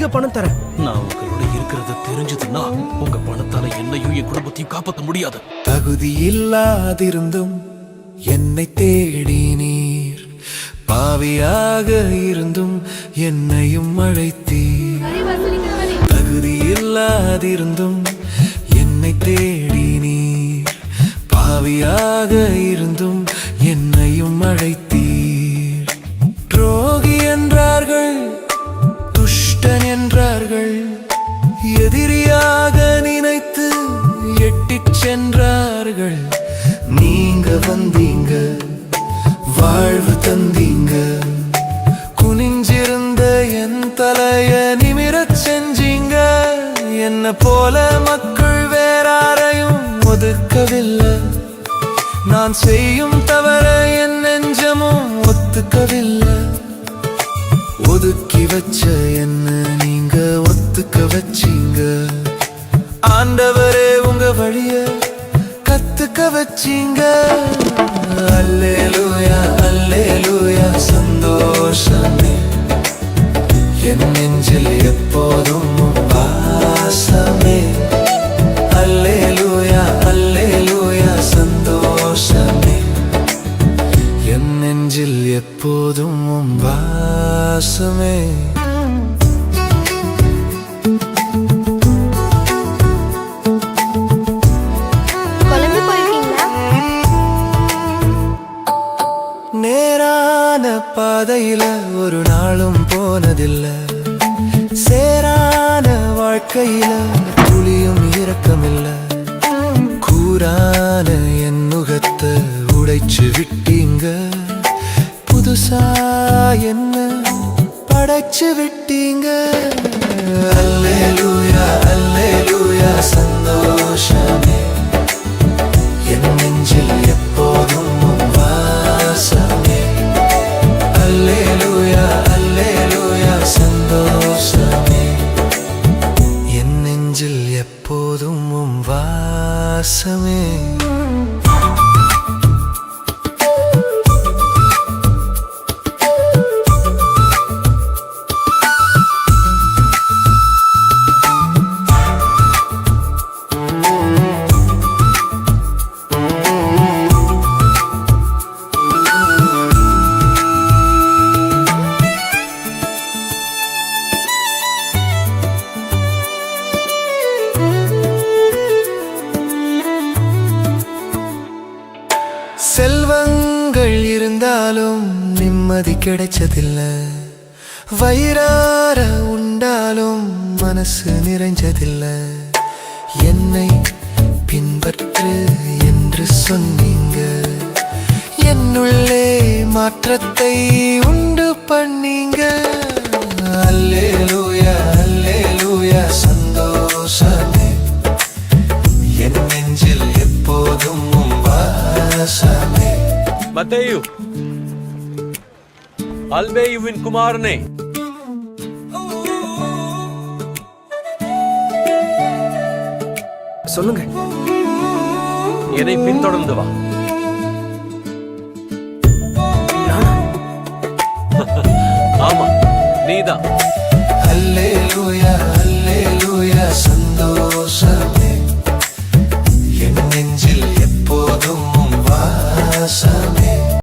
அதிக பணம் தரேன். நான் உங்களோட இருக்கிறத தெரிஞ்சதுன்னா உங்க பணத்தால என்னையும் என் குடும்பத்தையும் காப்பாற்ற முடியாது. தகுதி இல்லாதிருந்தும் என்னை தேடினீர், பாவியாக இருந்தும் என்னையும் அழைத்தீர். தகுதி இல்லாதிருந்தும் என்னை தேடினீர், பாவியாக இருந்தும் என்னையும் அழைத்தீர். துரோகி என்றார்கள், துஷ்டன் என்றார்கள், எதிரியாக நினைத்து எட்டிச் சென்றார்கள். நீங்க வந்தீங்க, வாழ்வு தந்தீங்க, குனிஞ்சிருந்த என் தலைய நிமிரச் செஞ்சீங்க. என்ன போல மக்கள் வேறாரையும் ஒதுக்கவில்லை, நான் செய்யும் தவற என் நெஞ்சமும் ஒத்துக்கவில்லை. ஒதுக்கி வச்ச என்ன நீங்க ஒத்துக்க வச்சீங்க. ஆண்டவரே உங்க வழிய கத்துக்க வச்சீங்க. அல்லேலூயா அல்லேலூயா சந்தோஷமே, என் நெஞ்சில் எப்போதும் வாசமே. அல்லேலூயா அல்லேலூயா சந்தோஷமே, என் நெஞ்சில் எப்போதும் வாசமே. நேரான பாதையில ஒரு நாளும் போனதில்ல, சேரான வாழ்க்கையில துளியும் இரக்கமில்ல. கூரான என் முகத்தை உடைச்சு விட்டீங்க, புதுசா என்ன படைச்சு விட்டீங்க. அல்லேலூயா அல்லேலூயா சந்தோஷமே, என் நெஞ்சில் எப்போதும் வாசமே. அல்லேலூயா அல்லேலூயா சந்தோஷமே, என் நெஞ்சில் எப்போதும் வாசமே. செல்வங்கள் இருந்தாலும் நிம்மதி கிடைச்சதில்ல, வயிறார உண்டாலும் மனசு நிறைஞ்சதில்ல. என்னை பின்பற்று என்று சொன்னீங்க, என்னுள்ளே மாற்றத்தை உண்டு பண்ணீங்க. அல்லேலூயா அல்லேலூயா சந்தோஷமே, என் நெஞ்சில் எப்போதும் வாசமே. மத்தேயு, அல்பேயுவின் குமாரனே, சொல்லுங்க. என்னை பின்தொடர்ந்து வா. நானா? ஆமா, நீதான். அல்லேலூயா